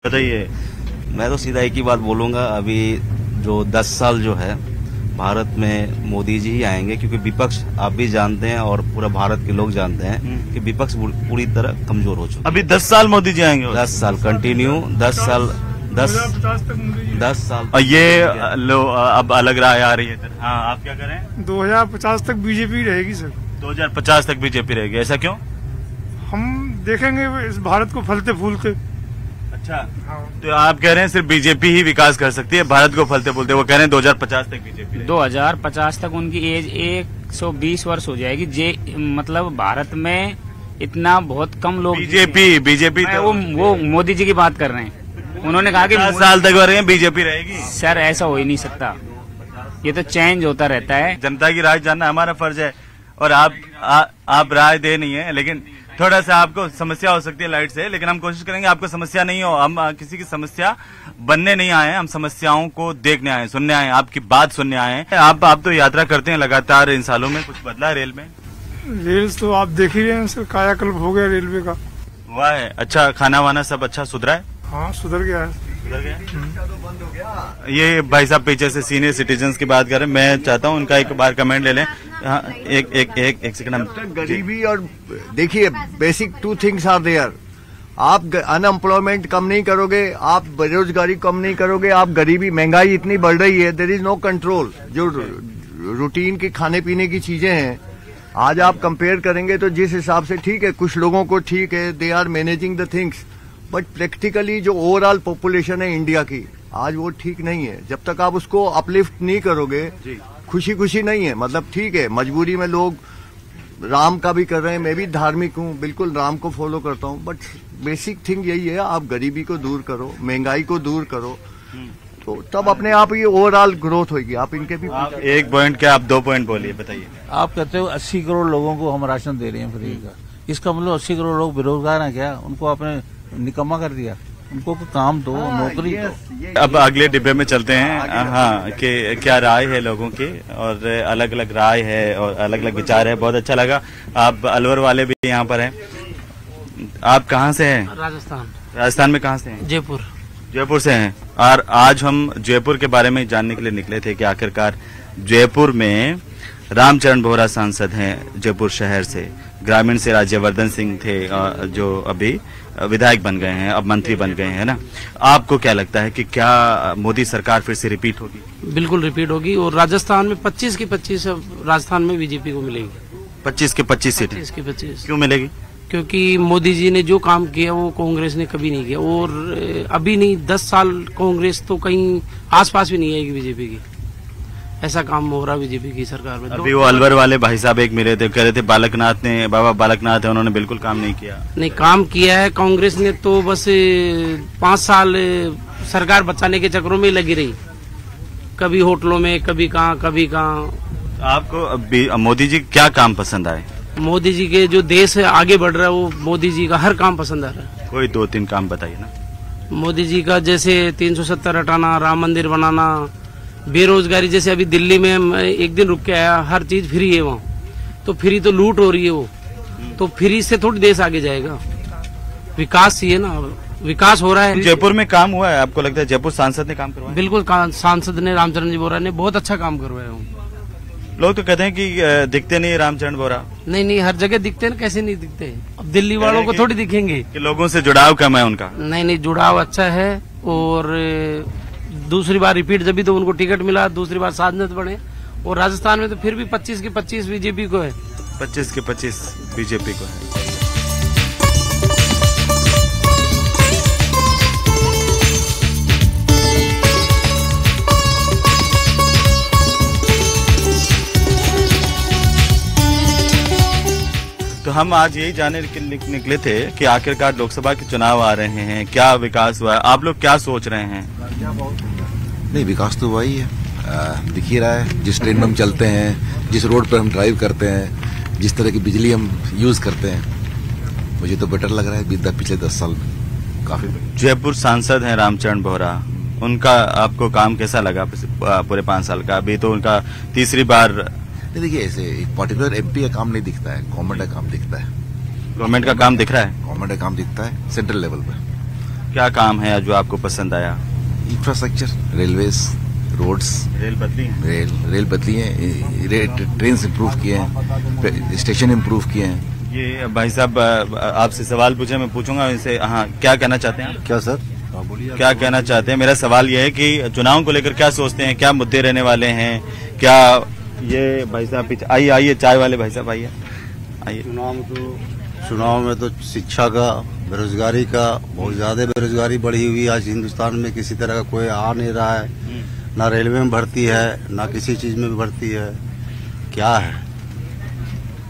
बताइए। मैं तो सीधा एक ही बात बोलूंगा, अभी जो 10 साल जो है भारत में मोदी जी ही आएंगे, क्योंकि विपक्ष आप भी जानते हैं और पूरा भारत के लोग जानते हैं कि विपक्ष पूरी तरह कमजोर हो चुका है। अभी 10 साल मोदी जी आएंगे? 10 साल कंटिन्यू, 10 साल 10 साल। और ये लो अब अलग राय आ रही है। हाँ, आप क्या करें? 2050 तक बीजेपी रहेगी सर। 2050 तक बीजेपी रहेगी, ऐसा क्यों? हम देखेंगे इस भारत को फलते फूलते। अच्छा, हाँ। तो आप कह रहे हैं सिर्फ बीजेपी ही विकास कर सकती है भारत को फलते फूलते? वो कह रहे हैं 2050 तक बीजेपी। 2050 तक उनकी एज 120 वर्ष हो जाएगी। मतलब भारत में इतना बहुत कम लोग। बीजेपी तो वो मोदी जी की बात कर रहे हैं। उन्होंने कहा कि 10 साल तक बीजेपी रहेगी। सर ऐसा हो ही नहीं सकता, ये तो चेंज होता रहता है। जनता की राय जानना हमारा फर्ज है, और आप राय दे नहीं है, लेकिन थोड़ा सा आपको समस्या हो सकती है लाइट से, लेकिन हम कोशिश करेंगे आपको समस्या नहीं हो। हम किसी की समस्या बनने नहीं आए हैं, हम समस्याओं को देखने आए, सुनने आए, आपकी बात सुनने आए हैं। आप तो यात्रा करते हैं लगातार, इन सालों में कुछ बदला है रेल में? रेल तो आप देख ही रहे हैं सर, कायाकल्प हो गया रेलवे का। हुआ है? अच्छा, खाना वाना सब अच्छा सुधरा है? हाँ, सुधर गया है। सुधर गया। ये भाई साहब पीछे से सीनियर सिटीजन्स की बात कर रहे हैं, मैं चाहता हूँ उनका एक बार कमेंट ले लें। हाँ, एक सेकंड। गरीबी और देखिए, बेसिक 2 थिंग्स आर देयर। आप अनएम्प्लॉयमेंट कम नहीं करोगे, आप बेरोजगारी कम नहीं करोगे, आप गरीबी, महंगाई इतनी बढ़ रही है, देयर इज नो कंट्रोल। जो रूटीन की खाने पीने की चीजें हैं, आज आप कंपेयर करेंगे तो जिस हिसाब से ठीक है, कुछ लोगों को ठीक है, they are managing the things, but practically जो ओवरऑल पॉपुलेशन है इंडिया की, आज वो ठीक नहीं है। जब तक आप उसको अपलिफ्ट नहीं करोगे, खुशी खुशी नहीं है। मतलब ठीक है, मजबूरी में लोग राम का भी कर रहे हैं, मैं भी धार्मिक हूँ, बिल्कुल राम को फॉलो करता हूँ, बट बेसिक थिंग यही है, आप गरीबी को दूर करो, महंगाई को दूर करो, तो तब अपने आप ये ओवरऑल ग्रोथ होगी। आप इनके भी एक पॉइंट क्या, आप 2 पॉइंट बोलिए, बताइए। आप कहते हो 80 करोड़ लोगों को हम राशन दे रहे हैं फ्री का, इसका मतलब 80 करोड़ लोग बेरोजगार हैं क्या? उनको आपने निकम्मा कर दिया? उनको काम दो, नौकरी दो। अब अगले डिब्बे में चलते हैं। हाँ, कि क्या राय है लोगों की, और अलग अलग राय है और अलग अलग विचार है। बहुत अच्छा लगा। आप अलवर वाले भी यहाँ पर हैं। आप कहाँ से हैं? राजस्थान में कहाँ से हैं? जयपुर से हैं। और आज हम जयपुर के बारे में जानने के लिए निकले थे कि आखिरकार जयपुर में रामचरण बोहरा सांसद हैं जयपुर शहर से। ग्रामीण से राज्यवर्धन सिंह थे, जो अभी विधायक बन गए हैं, अब मंत्री बन गए हैं ना। आपको क्या लगता है कि क्या मोदी सरकार फिर से रिपीट होगी? बिल्कुल रिपीट होगी, और राजस्थान में 25 की 25 राजस्थान में बीजेपी को मिलेगी। 25 की 25 सीटें? 25 की 25। क्यों मिलेगी? क्योंकि मोदी जी ने जो काम किया वो कांग्रेस ने कभी नहीं किया, और अभी नहीं, 10 साल कांग्रेस तो कहीं आसपास भी नहीं आएगी बीजेपी की। ऐसा काम हो रहा बीजेपी की सरकार में। अभी वो अलवर वाले भाई साहब एक मिले थे, कह रहे थे बालकनाथ ने, बाबा बालकनाथ है, उन्होंने बिल्कुल काम नहीं किया। नहीं, काम किया है कांग्रेस ने, तो बस 5 साल सरकार बचाने के चक्रों में लगी रही, कभी होटलों में, कभी कहाँ कभी कहाँ। आपको मोदी जी क्या काम पसंद आए? मोदी जी के जो देश आगे बढ़ रहा है, वो मोदी जी का हर काम पसंद आ रहा है। कोई 2-3 काम बताइए ना। मोदी जी का जैसे 370 हटाना, राम मंदिर बनाना, बेरोजगारी, जैसे अभी दिल्ली में मैं एक दिन रुक के आया, हर चीज फ्री है वहाँ, तो फ्री तो लूट हो रही है वो, तो फ्री से थोड़ी देश आगे जाएगा। विकास चाहिए ना, विकास हो रहा है। जयपुर में काम हुआ है? आपको लगता है जयपुर सांसद ने काम करवाया? बिल्कुल, सांसद ने, रामचरण जी बोहरा ने बहुत अच्छा काम करवाया। लोग तो कहते हैं कि दिखते नहीं रामचरण बोहरा। नहीं, हर जगह दिखते हैं, कैसे नहीं दिखते? अब दिल्ली वालों को थोड़ी दिखेंगे कि लोगों से जुड़ाव कम है उनका। नहीं, जुड़ाव अच्छा है, और दूसरी बार रिपीट जब भी तो उनको टिकट मिला, दूसरी बार सांसद बने, और राजस्थान में तो फिर भी 25 की 25 बीजेपी को है। 25 की 25 बीजेपी को है। तो हम आज यही जानने के लिए निकले थे कि आखिरकार लोकसभा के चुनाव आ रहे हैं, क्या विकास हुआ है, आप लोग क्या सोच रहे हैं? नहीं, विकास तो वही है, दिख ही रहा है। जिस ट्रेन में हम चलते हैं, जिस रोड पर हम ड्राइव करते हैं, जिस तरह की बिजली हम यूज करते हैं, मुझे तो बेटर लग रहा है पिछले 10 साल में काफी। जयपुर सांसद हैं रामचरण बोहरा, उनका आपको काम कैसा लगा पूरे 5 साल का? अभी तो उनका तीसरी बार। देखिए, ऐसे एक पर्टिकुलर एमपी का काम नहीं दिखता है, गवर्नमेंट का काम दिखता है। गवर्नमेंट का काम दिख रहा है? गवर्नमेंट का काम दिखता है सेंट्रल लेवल पे। क्या काम है जो आपको पसंद आया? इंफ्रास्ट्रक्चर, रेलवेज, रोड्स, रेल बदली है? रेल बदली है, ट्रेन इम्प्रूव किए हैं, स्टेशन इम्प्रूव किए हैं। ये भाई साहब आपसे सवाल पूछे, मैं पूछूंगा इनसे। हाँ, क्या कहना चाहते हैं आप? क्या सर? बोलिए। क्या कहना चाहते हैं? मेरा सवाल ये है कि चुनाव को लेकर क्या सोचते हैं, क्या मुद्दे रहने वाले हैं? क्या ये भाई साहब पीछे आइए, आइए चाय वाले भाई साहब आइए, आइए। चुनाव में तो शिक्षा का, बेरोजगारी का, बहुत ज्यादा बेरोजगारी बढ़ी हुई आज हिंदुस्तान में। किसी तरह का कोई आ नहीं रहा है, ना रेलवे में भर्ती है, ना किसी चीज में भी भर्ती है। क्या है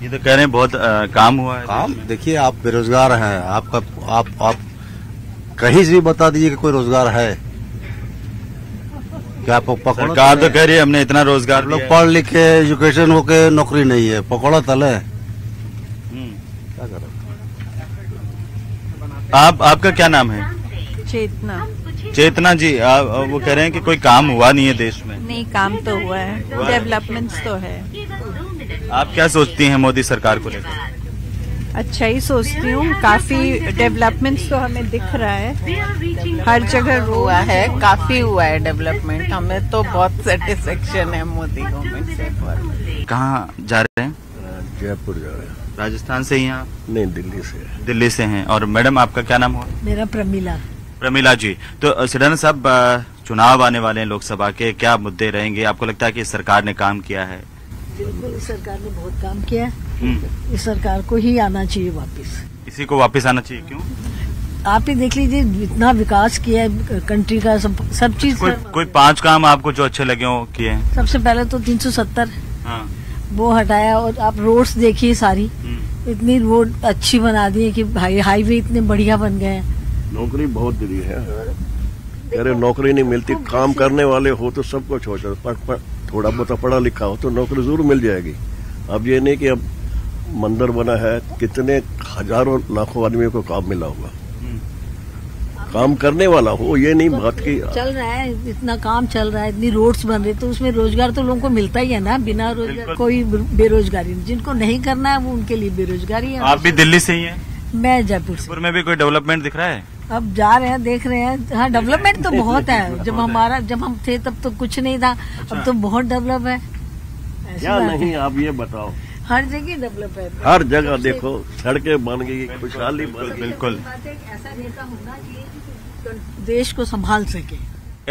ये तो कह रहे हैं बहुत काम हुआ है। काम देखिए, आप बेरोजगार हैं, आपका आप कहीं से भी बता दीजिए कि कोई रोजगार है क्या? सरकार तो कह रही है हमने इतना रोजगार लोग पढ़ लिखे एजुकेशन होके नौकरी नहीं है, पकौड़ा तले। क्या करें? आपका क्या नाम है? चेतना। चेतना जी, वो कह रहे हैं कि कोई काम हुआ नहीं है देश में। नहीं, काम तो हुआ है, डेवलपमेंट्स तो है। आप क्या सोचती हैं मोदी सरकार को लेकर? अच्छा ही सोचती हूँ, काफी डेवलपमेंट्स तो हमें दिख रहा है, हर जगह हुआ है, काफी हुआ है डेवलपमेंट। हमें तो बहुत सेटिस्फेक्शन है मोदी गवर्नमेंट से। कहाँ जा रहे हैं? जयपुर जा रहे हैं। राजस्थान से ही? यहाँ नहीं, दिल्ली से। दिल्ली से हैं। और मैडम आपका क्या नाम हुआ? मेरा प्रमिला। प्रमिला जी, तो सिडाना साहब चुनाव आने वाले हैं लोकसभा के, क्या मुद्दे रहेंगे? आपको लगता है कि सरकार ने काम किया है? बिल्कुल, इस सरकार ने बहुत काम किया है। इस सरकार को ही आना चाहिए वापस। इसी को वापस आना चाहिए? क्यों? आप ही देख लीजिए, इतना विकास किया है कंट्री का, सब चीज। कोई 5 काम आपको जो अच्छे लगे हो किए हैं? सबसे पहले तो 370 हाँ। वो हटाया, और आप रोड्स देखिए सारी, इतनी रोड अच्छी बना दी है कि हाईवे इतने बढ़िया बन गए हैं। नौकरी बहुत दी है, अरे नौकरी नहीं मिलती, काम करने वाले हो तो सब कुछ हो जाता, थोड़ा बहुत पढ़ा लिखा हो तो नौकरी जरूर मिल जाएगी। अब ये नहीं कि अब मंदिर बना है, कितने हजारों लाखों आदमियों को काम मिला होगा, काम करने वाला हो, ये नहीं बात की। चल रहा है, इतना काम चल रहा है, इतनी रोड्स बन रही, तो उसमें रोजगार तो लोगों को मिलता ही है ना। बिना रोजगार कोई बेरोजगारी नहीं, जिनको नहीं करना है वो उनके लिए बेरोजगारी है। आप भी दिल्ली से ही हैं? मैं जयपुर से। जयपुर में भी कोई डेवलपमेंट दिख रहा है? अब जा रहे हैं, देख रहे हैं। हाँ, डेवलपमेंट तो बहुत है। जब हम थे तब तो कुछ नहीं था। अब तो बहुत डेवलप है। क्या नहीं, आप ये बताओ। हर जगह डेवलप है, हर जगह देखो, सड़कें बन गई, खुशहाली बन गई। बिल्कुल। ऐसा नेता होना चाहिए देश को संभाल सके।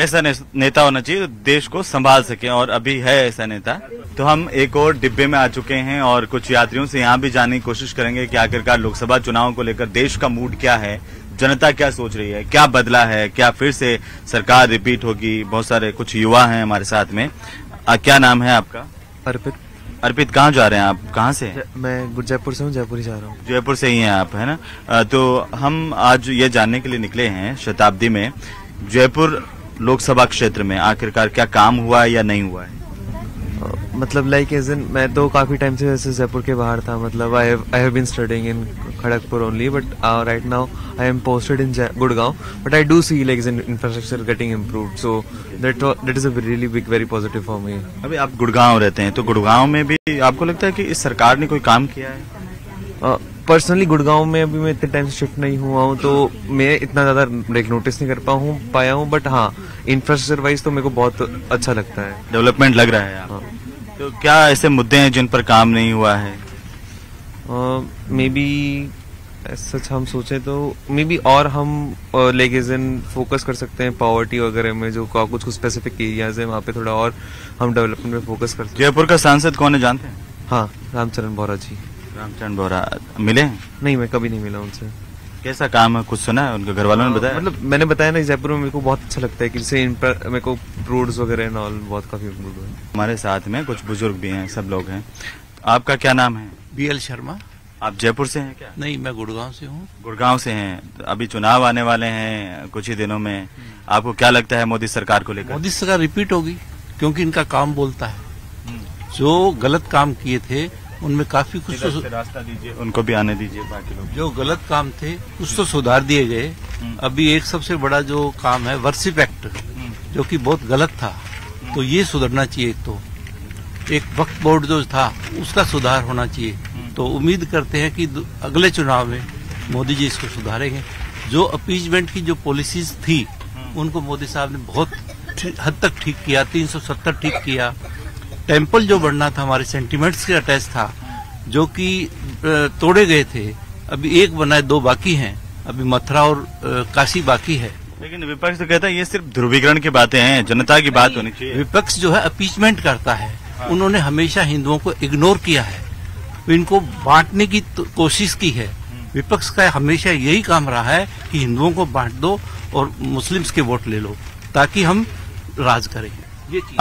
ऐसा नेता होना चाहिए देश को संभाल सके, और अभी है ऐसा नेता। तो हम एक और डिब्बे में आ चुके हैं और कुछ यात्रियों से यहाँ भी जानने की कोशिश करेंगे कि आखिरकार लोकसभा चुनाव को लेकर देश का मूड क्या है, जनता क्या सोच रही है, क्या बदला है, क्या फिर से सरकार रिपीट होगी। बहुत सारे कुछ युवा हैं हमारे साथ में। क्या नाम है आपका? अर्पित। अर्पित, कहाँ जा रहे हैं आप? कहाँ से? मैं जयपुर से हूँ, जयपुर ही जा रहा हूँ। जयपुर से ही हैं आप, है ना? तो हम आज ये जानने के लिए निकले हैं शताब्दी में, जयपुर लोकसभा क्षेत्र में आखिरकार क्या काम हुआ है या नहीं हुआ है? मतलब लाइक एज इन, मैं तो काफी टाइम से वैसे जयपुर के बाहर था। मतलब I have been studying in Kharagpur only, but right now I am posted in Gurgaon, but I do see like infrastructure getting improved, so that is a really big, very positive for me. अभी आप गुड़गांव रहते हैं, तो गुड़गांव में भी आपको लगता है कि इस सरकार ने कोई काम किया है? पर्सनली गुड़गांव में अभी मैं इतने टाइम से शिफ्ट नहीं हुआ हूँ, तो मैं इतना ज्यादा लाइक नोटिस नहीं कर पाया हूँ, बट हाँ, इंफ्रास्ट्रक्चर वाइज तो मेरे को बहुत अच्छा लगता है, डेवलपमेंट लग रहा है। हाँ। तो क्या ऐसे मुद्दे हैं जिन पर काम नहीं हुआ है? मे बी सच हम सोचें तो मे बी, और हम लाइक एज इन फोकस कर सकते हैं पॉवर्टी वगैरह में, जो कुछ स्पेसिफिक एरियाज है वहाँ पे थोड़ा और हम डेवलपमेंट में फोकस कर सकते हैं। जयपुर का सांसद कौन है जानते हैं? हाँ, रामचरण बोहरा जी। रामचरण बोहरा मिले? नहीं, मैं कभी नहीं मिला उनसे। कैसा काम है, कुछ सुना है? उनके घर वालों ने बताया? मतलब मैंने बताया ना, जयपुर में मेरे को बहुत अच्छा लगता है कि जैसे मेरे को रोड्स वगैरह एंड ऑल बहुत काफी इम्प्रूव हुआ है। हमारे साथ में कुछ बुजुर्ग भी हैं, सब लोग हैं। आपका क्या नाम है? BL शर्मा। आप जयपुर से हैं क्या? नहीं, मैं गुड़गांव से हूँ। गुड़गांव से हैं। अभी चुनाव आने वाले हैं कुछ ही दिनों में, आपको क्या लगता है मोदी सरकार को लेकर? मोदी सरकार रिपीट होगी, क्योंकि इनका काम बोलता है। जो गलत काम किए थे उनमें काफी कुछ तो रास्ता दीजिए, उनको भी आने दीजिए बाकी लोग। जो गलत काम थे कुछ तो सुधार दिए गए। अभी एक सबसे बड़ा जो काम है वर्शिप एक्ट, जो कि बहुत गलत था, तो ये सुधरना चाहिए। तो एक वक्फ बोर्ड जो था उसका सुधार होना चाहिए। तो उम्मीद करते हैं कि अगले चुनाव में मोदी जी इसको सुधारेंगे। जो अपीजमेंट की जो पॉलिसीज थी उनको मोदी साहब ने बहुत हद तक ठीक किया। 370 ठीक किया। टेम्पल जो बनना था हमारे सेंटिमेंट्स के अटैच था, जो कि तोड़े गए थे, अभी एक बना है, 2 बाकी हैं। अभी मथुरा और काशी बाकी है। लेकिन विपक्ष तो कहता है ये सिर्फ ध्रुवीकरण की बातें हैं, जनता की बात होनी चाहिए। विपक्ष जो है अपीचमेंट करता है। उन्होंने हमेशा हिंदुओं को इग्नोर किया है, इनको बांटने की कोशिश की है। विपक्ष का हमेशा यही काम रहा है कि हिंदुओं को बांट दो और मुस्लिम्स के वोट ले लो ताकि हम राज करें।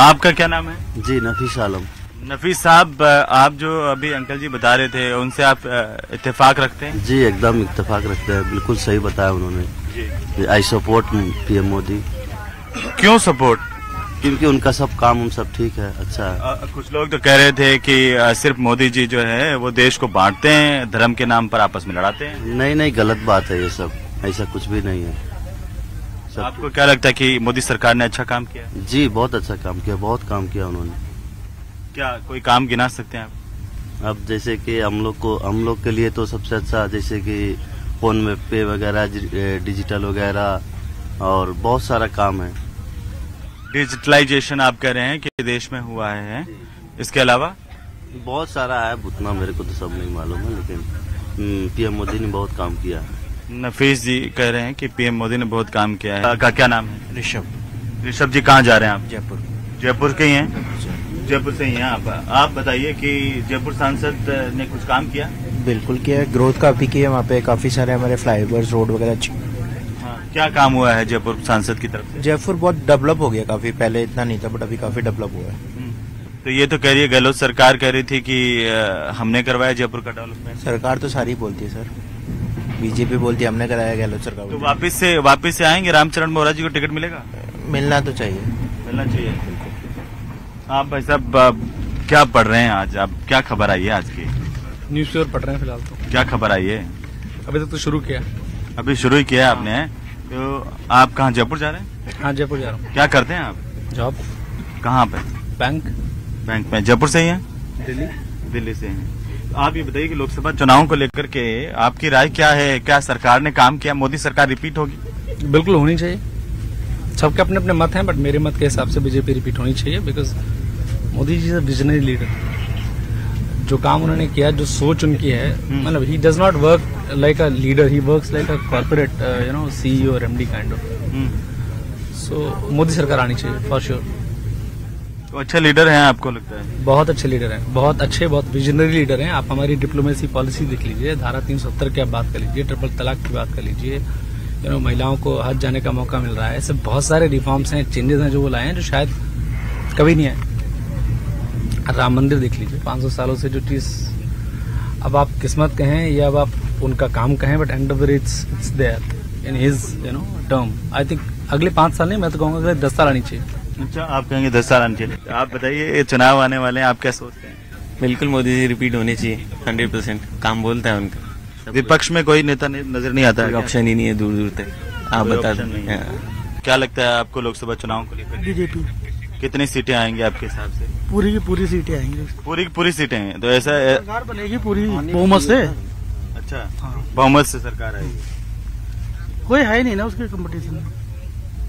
आपका क्या नाम है? जी नफीस आलम। नफीस साहब, आप जो अभी अंकल जी बता रहे थे उनसे आप इत्तेफाक रखते हैं? जी एकदम इत्तेफाक रखते हैं, बिल्कुल सही बताया उन्होंने। I support PM Modi. क्यों सपोर्ट? क्योंकि उनका सब काम सब ठीक है, अच्छा है। कुछ लोग तो कह रहे थे कि सिर्फ मोदी जी जो है वो देश को बांटते हैं, धर्म के नाम पर आपस में लड़ाते हैं। नहीं, गलत बात है ये सब, ऐसा कुछ भी नहीं है। आपको क्या लगता है कि मोदी सरकार ने अच्छा काम किया? जी बहुत अच्छा काम किया, बहुत काम किया उन्होंने। क्या कोई काम गिना सकते हैं आप? अब जैसे कि हम लोग के लिए तो सबसे अच्छा, जैसे कि फोन में पे वगैरह, डिजिटल वगैरह और बहुत सारा काम है। डिजिटलाइजेशन आप कह रहे हैं कि देश में हुआ है, इसके अलावा बहुत सारा है, उतना मेरे को तो सब नहीं मालूम है, लेकिन पीएम मोदी ने बहुत काम किया है। नफीस जी कह रहे हैं कि पीएम मोदी ने बहुत काम किया है। का क्या नाम है? ऋषभ जी कहाँ जा रहे हैं आप? जयपुर के ही हैं? जयपुर से ही हैं आप बताइए कि जयपुर सांसद ने कुछ काम किया? बिल्कुल किया है, ग्रोथ काफी की है वहाँ पे, काफी सारे हमारे फ्लाईओवर्स, रोड वगैरह। क्या काम हुआ है जयपुर सांसद की तरफ से? जयपुर बहुत डेवलप हो गया, काफी पहले इतना नहीं था बट अभी काफी डेवलप हुआ है। तो ये तो कह रही है, गहलोत सरकार कह रही थी कि हमने करवाया जयपुर का डेवलपमेंट। सरकार तो सारी बोलती है सर, बीजेपी बोलती है हमने कराया, गहलोत सरकार। तो वापस से आएंगे रामचरण बोहरा जी को टिकट मिलेगा? मिलना तो चाहिए, मिलना चाहिए। आप भाई साहब क्या पढ़ रहे हैं आज? आप क्या खबर आई है आज की? न्यूज़पेपर पढ़ रहे हैं फिलहाल। तो क्या खबर आई है? अभी तक तो शुरू किया। अभी शुरू ही किया आपने? तो आप कहाँ, जयपुर जा रहे हैं? हाँ जयपुर जा रहा हूँ। क्या करते हैं आप? जॉब। कहाँ पे? बैंक में। जयपुर से ही हैं? दिल्ली से हैं। आप ये बताइए कि लोकसभा चुनावों को लेकर के आपकी राय क्या है? क्या सरकार ने काम किया? मोदी सरकार रिपीट होगी? बिल्कुल होनी चाहिए। सबके अपने अपने मत हैं, बट मेरे मत के हिसाब से बीजेपी रिपीट होनी चाहिए, because Modi ji is a visionary leader. जो काम उन्होंने किया, जो सोच उनकी है, मतलब he does not work like a leader, he works like a corporate CEO और MD kind of. So Modi सरकार आनी चाहिए फॉर श्योर। तो अच्छे लीडर हैं आपको लगता है? बहुत अच्छे लीडर हैं, बहुत अच्छे, बहुत विजनरी लीडर हैं। आप हमारी डिप्लोमेसी पॉलिसी देख लीजिए, धारा 370 की आप बात कर लीजिए, ट्रिपल तलाक की बात कर लीजिए, महिलाओं को हज जाने का मौका मिल रहा है। ऐसे बहुत सारे रिफॉर्म्स हैं, चेंजेस हैं जो वो लाए हैं, जो शायद कभी नहीं आए। राम मंदिर देख लीजिए, 500 सालों से जो चीज, अब आप किस्मत कहें या अब आप उनका काम कहें, but end of the day it's there in his term. I think अगले 5 साल नहीं, मैं तो कहूँगा अगले 10 साल आनी चाहिए। अच्छा, आप कहेंगे 10 साल आनी चाहिए। आप बताइए, चुनाव आने वाले हैं, आप क्या सोचते हैं? बिल्कुल मोदी जी रिपीट होनी चाहिए, 100% काम बोलता है उनका। विपक्ष में कोई नेता नजर नहीं आता है? ऑप्शन ही नहीं है, दूर दूर तक। आप बता दें क्या लगता है आपको लोकसभा चुनाव को लेकर? बीजेपी। कितनी सीटें आएंगी आपके हिसाब से? पूरी की पूरी सीटें आएंगी। पूरी की पूरी सीटें हैं, तो ऐसा सरकार बनेगी पूरी बहुमत से। अच्छा, बहुमत से सरकार आएगी। कोई है नहीं ना उसके कंपटीशन में,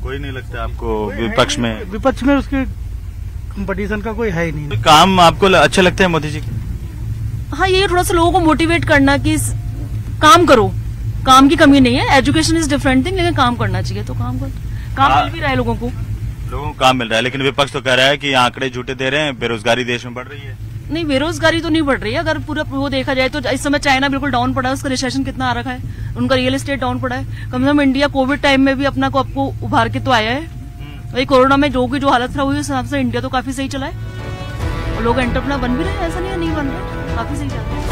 कोई नहीं लगता आपको विपक्ष में? विपक्ष में उसके कंपटीशन का कोई है ही नहीं। काम आपको अच्छा लगता है मोदी जी के? हाँ, ये थोड़ा सा लोगों को मोटिवेट करना कि काम करो, काम की कमी नहीं है, एजुकेशन इज डिफरेंट थिंग, लेकिन काम करना चाहिए तो काम कर, काम मिल भी रहा है लोगों को काम मिल रहा है। लेकिन विपक्ष तो कह रहा है कि आंकड़े झूठे दे रहे हैं, बेरोजगारी देश में बढ़ रही है। नहीं, बेरोजगारी तो नहीं बढ़ रही है। अगर पूरा वो देखा जाए तो इस समय चाइना बिल्कुल डाउन पड़ा है, उसका रिसेशन कितना आ रखा है, उनका रियल एस्टेट डाउन पड़ा है। कम से कम इंडिया कोविड टाइम में भी अपना को आपको उभार के तो आया है। वही कोरोना में जो हालत खराब हुई, उस हिसाब से इंडिया तो काफी सही चला है और लोग एंटरप्रेन्योर बन भी रहे हैं, ऐसा नहीं बन रहे, काफी सही चल रहा है।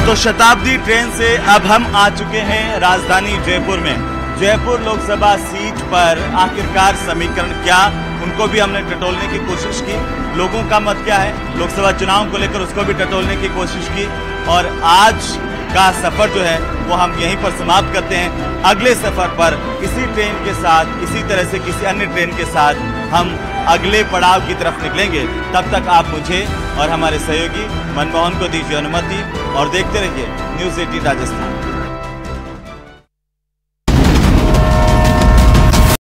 तो शताब्दी ट्रेन से अब हम आ चुके हैं राजधानी जयपुर में। जयपुर लोकसभा सीट पर आखिरकार समीकरण क्या, उनको भी हमने टटोलने की कोशिश की। लोगों का मत क्या है लोकसभा चुनाव को लेकर, उसको भी टटोलने की कोशिश की। और आज का सफर जो है वो हम यहीं पर समाप्त करते हैं। अगले सफर पर इसी ट्रेन के साथ, इसी तरह से किसी अन्य ट्रेन के साथ हम अगले पड़ाव की तरफ निकलेंगे। तब तक आप मुझे और हमारे सहयोगी मनमोहन को दीजिए अनुमति और देखते रहिए न्यूज़ 18 राजस्थान।